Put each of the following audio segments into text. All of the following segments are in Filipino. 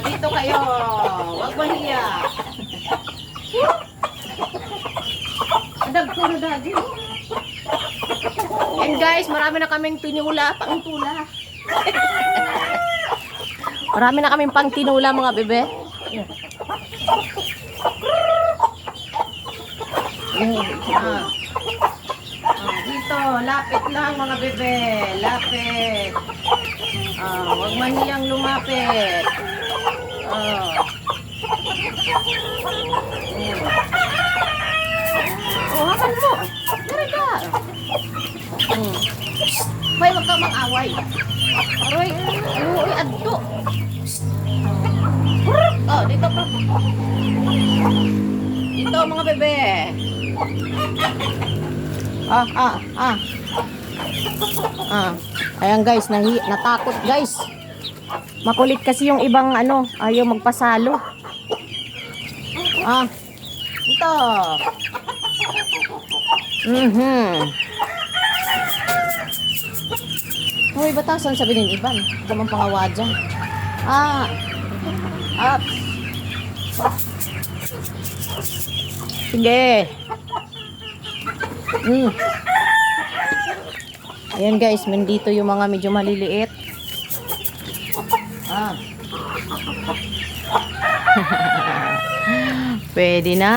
Dito kayo. Huwag mahiya. Adag ko na dagi. And guys, marami na kaming pinula, pangtula. Marami na kaming pang tinula mga bebe. Dito, lapit lang mga bebe. Lapit. Huwag mahiyang lumapit. Hakan mo. Dari ka. Hoy, wag ka mang-away. Aroy, uy, adto. Dito pa. Dito mga bebe. Ayan guys, natakot guys. Makulit kasi yung ibang ayaw magpasalo. Ito. Uy, batasan sabi ng iban. Ito man pangawa dyan. Up. Sige. Ayan guys, nandito yung mga medyo maliliit. Pwede na.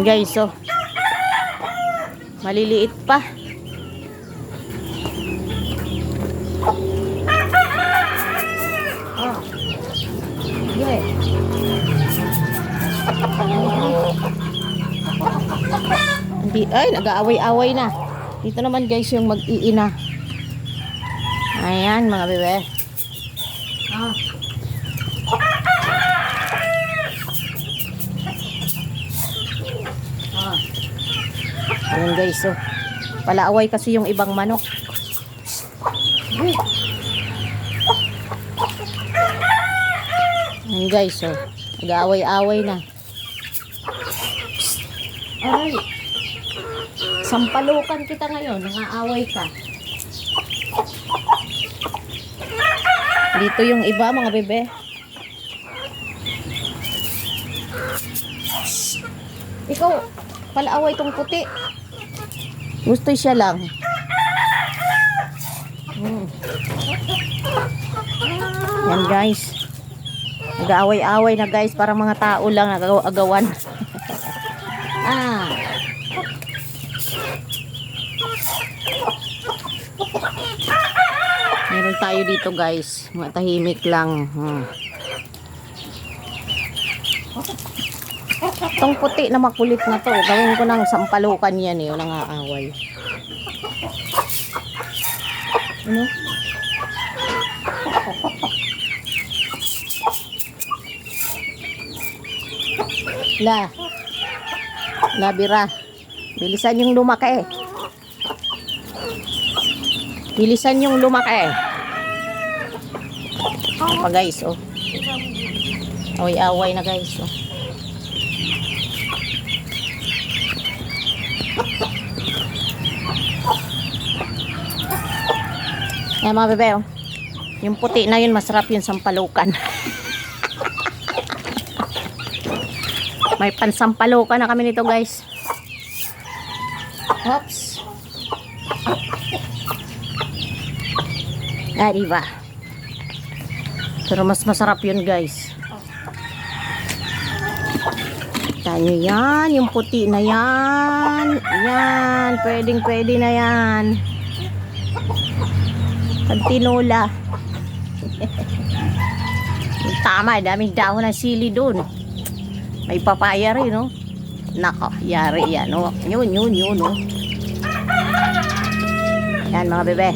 Guys, so maliliit pa. Ay, nag-aaway-away na. Dito naman guys yung mag-iina. Ayan mga bebe. Ayan guys, so palaaway kasi yung ibang manok. Ayan guys, so nag-aaway-away na. Aray, sampalukan kita ngayon, nangaaway ka. Dito yung iba mga bebe. Ikaw, palaaway tong puti. Gusto siya lang. Yan guys. Nag-aaway-away na guys, parang mga tao lang nag-agawan. Meron tayo dito guys, mga tahimik lang. Itong puti na makulit na to, gawin ko ng sampalukan yan yung nangaaway. Ano? Labira. Bilisan yung lumaki. Bilisan yung lumaki. Pa guys, away-away na guys, Ayan mga bebe, yung puti na yun, masarap yun sampalukan. May pansampalukan na kami nito guys. Oops. Diba? Pero mas masarap yun guys. Kita nyo yan, yung puti na yan. Yan, pwedeng-pwede na yan. Pagtinula. Tama, daming dahon ng sili dun. May papaya rin, no? Nako, yari yan, no? Yun, no? Yan, mga bebe.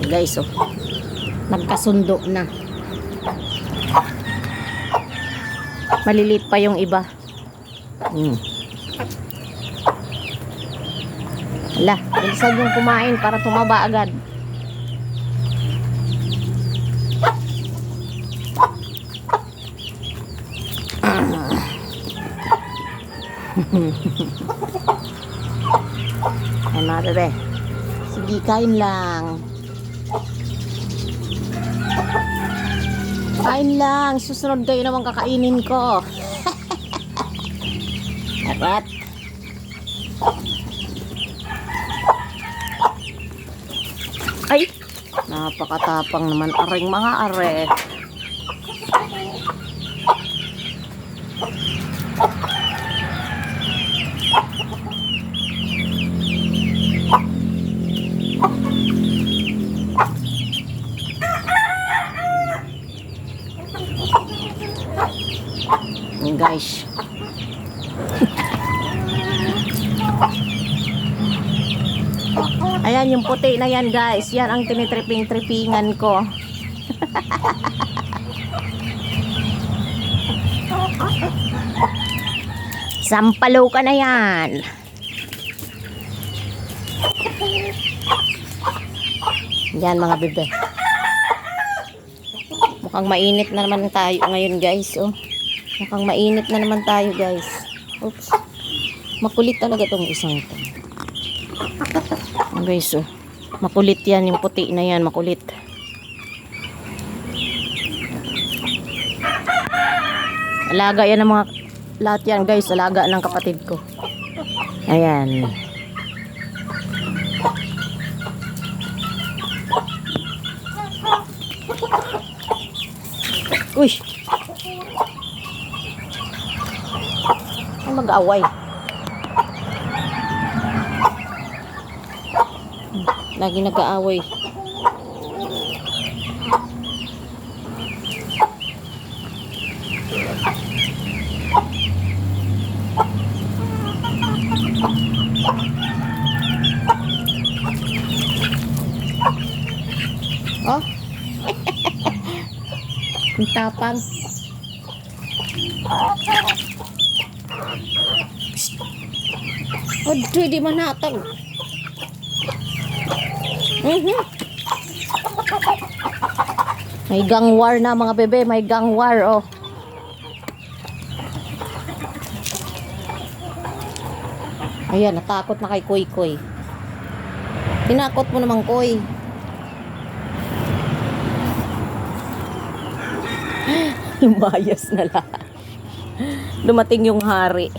Guys, nagkasundo na. Maliliit pa yung iba. Hala, bilisan yung kumain para tumaba agad. Ay mga bebe, sige kain lang. Kain lang, susunod kayo naman kakainin ko. Arat. Ay, napakatapang naman aring mga are. Yan guys. Ayan yung puti na yan guys. Yan ang tinitriping-tripingan ko. Sampalo ka na yan. Yan mga bebe. Mukhang mainit na naman tayo ngayon guys. Oh. Mukhang mainit na naman tayo guys. Oops. Makulit talaga tong isang to. Guys, oh. Makulit yan. Yung puti na yan. Makulit. Alaga yan ng mga lahat yan guys. Alaga ng kapatid ko. Ayan. Uy. Ay mag-away. Lagi nag-aaway. Oh. Ang tapang. Aduh, di manatag. May gang war na mga bebe, may gang war oh. Ayan, natakot na kay Koy Koy. Tinakot mo naman Koy. Lumayas na lahat. Dumating yung hari.